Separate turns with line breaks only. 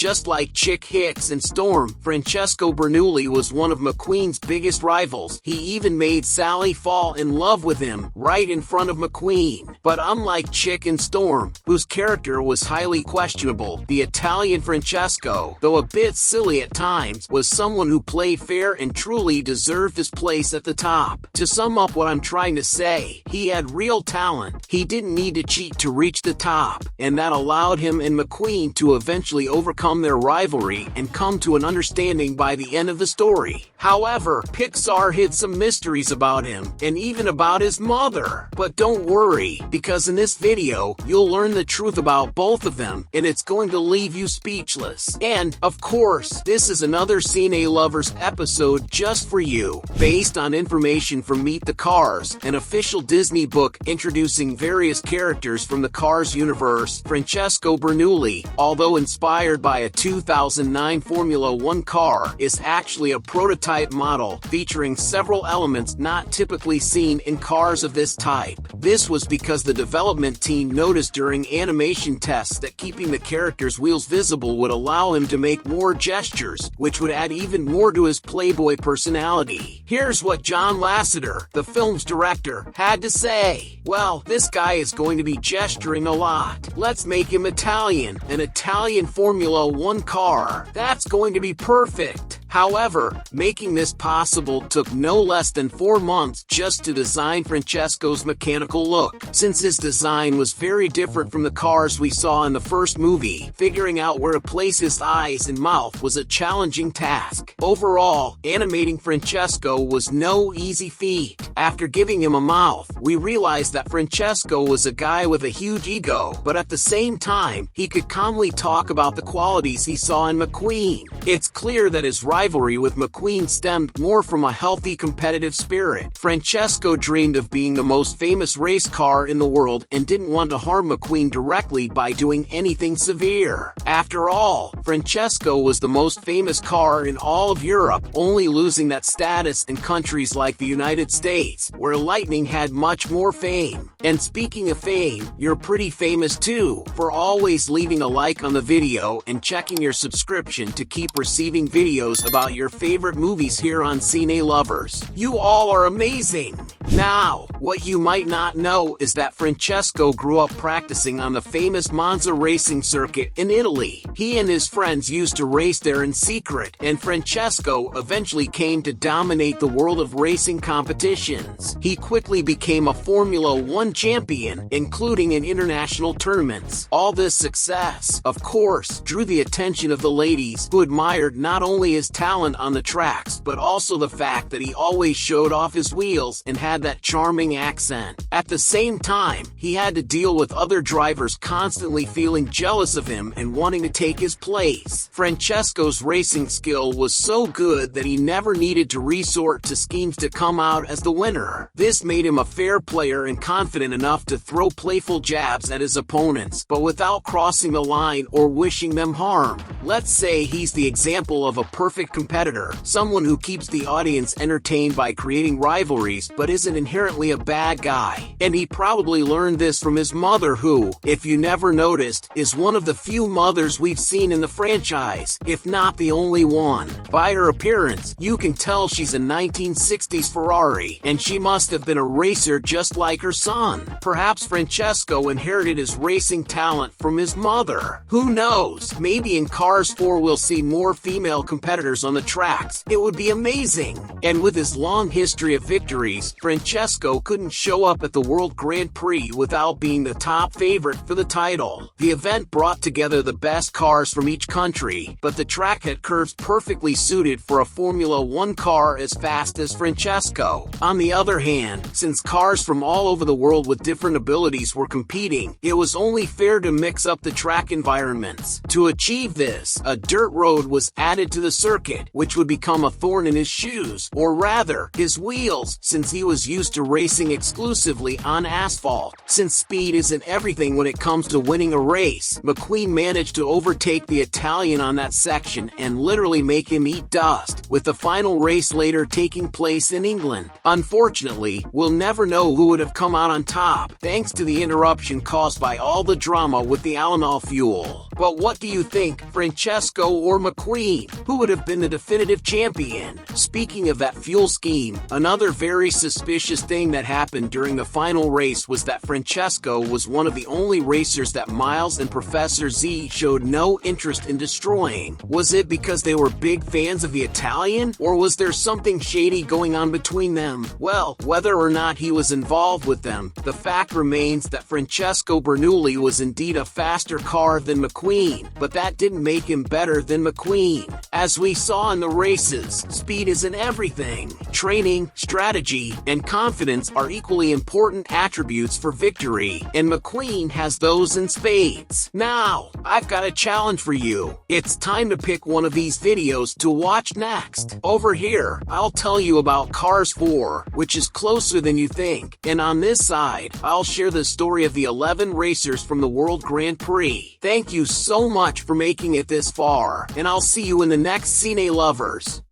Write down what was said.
Just like Chick Hicks and Storm, Francesco Bernoulli was one of McQueen's biggest rivals. He even made Sally fall in love with him right in front of McQueen. But unlike Chick and Storm, whose character was highly questionable, the Italian Francesco, though a bit silly at times, was someone who played fair and truly deserved his place at the top. To sum up what I'm trying to say, he had real talent. He didn't need to cheat to reach the top, and that allowed him and McQueen to eventually overcome their rivalry and come to an understanding by the end of the story. However, Pixar hid some mysteries about him, and even about his mother. But don't worry, because in this video, you'll learn the truth about both of them, and it's going to leave you speechless. And, of course, this is another Cine Lovers episode just for you, based on information from Meet the Cars, an official Disney book introducing various characters from the Cars universe. Francesco Bernoulli, although inspired by a 2009 Formula One car, is actually a prototype model featuring several elements not typically seen in cars of this type. This was because the development team noticed during animation tests that keeping the character's wheels visible would allow him to make more gestures, which would add even more to his playboy personality. Here's what John Lasseter, the film's director, had to say. Well, this guy is going to be gesturing a lot. Let's make him Italian, an Italian Formula One car. That's going to be perfect. However, making this possible took no less than 4 months just to design Francesco's mechanical look. Since his design was very different from the cars we saw in the first movie, figuring out where to place his eyes and mouth was a challenging task. Overall, animating Francesco was no easy feat. After giving him a mouth, we realized that Francesco was a guy with a huge ego, but at the same time, he could calmly talk about the qualities he saw in McQueen. It's clear that his rivalry with McQueen stemmed more from a healthy competitive spirit. Francesco dreamed of being the most famous race car in the world and didn't want to harm McQueen directly by doing anything severe. After all, Francesco was the most famous car in all of Europe, only losing that status in countries like the United States, where Lightning had much more fame. And speaking of fame, you're pretty famous too, for always leaving a like on the video and checking your subscription to keep receiving videos about your favorite movies here on Cine Lovers. You all are amazing! Now, what you might not know is that Francesco grew up practicing on the famous Monza racing circuit in Italy. He and his friends used to race there in secret, and Francesco eventually came to dominate the world of racing competitions. He quickly became a Formula One champion, including in international tournaments. All this success, of course, drew the attention of the ladies, who admired not only his talent on the tracks, but also the fact that he always showed off his wheels and had that charming accent. At the same time, he had to deal with other drivers constantly feeling jealous of him and wanting to take his place. Francesco's racing skill was so good that he never needed to resort to schemes to come out as the winner. This made him a fair player and confident enough to throw playful jabs at his opponents, but without crossing the line or wishing them harm. Let's say he's the example of a perfect competitor, someone who keeps the audience entertained by creating rivalries but isn't inherently a bad guy. And he probably learned this from his mother, who, if you never noticed, is one of the few mothers we've seen in the franchise, if not the only one. By her appearance, you can tell she's a 1960s Ferrari, and she must have been a racer just like her son. Perhaps Francesco inherited his racing talent from his mother. Who knows? Maybe in Cars 4 we'll see more female competitors on the tracks. It would be amazing. And with his long history of victories, Francesco couldn't show up at the World Grand Prix without being the top favorite for the title. The event brought together the best cars from each country, but the track had curves perfectly suited for a Formula One car as fast as Francesco. On the other hand, since cars from all over the world with different abilities were competing, it was only fair to mix up the track environments. To achieve this, a dirt road was added to the circuit, which would become a thorn in his shoes, or rather, his wheels, since he was used to racing exclusively on asphalt. Since speed isn't everything when it comes to winning a race, McQueen managed to overtake the Italian on that section and literally make him eat dust, with the final race later taking place in England. Unfortunately, we'll never know who would have come out on top, thanks to the interruption caused by all the drama with the Alamo fuel. But what do you think? Franchesco or McQueen, who would have been the definitive champion. Speaking of that fuel scheme, another very suspicious thing that happened during the final race was that Francesco was one of the only racers that Miles and Professor Z showed no interest in destroying. Was it because they were big fans of the Italian, or was there something shady going on between them? Well, whether or not he was involved with them, the fact remains that Francesco Bernoulli was indeed a faster car than McQueen, but that didn't make him better than McQueen. As we saw in the races, speed isn't everything. Training, strategy, and confidence are equally important attributes for victory, and McQueen has those in spades. Now, I've got a challenge for you. It's time to pick one of these videos to watch next. Over here, I'll tell you about Cars 4, which is closer than you think, and on this side, I'll share the story of the 11 racers from the World Grand Prix. Thank you so much for making it this far, and I'll see you in the next Cine Lovers.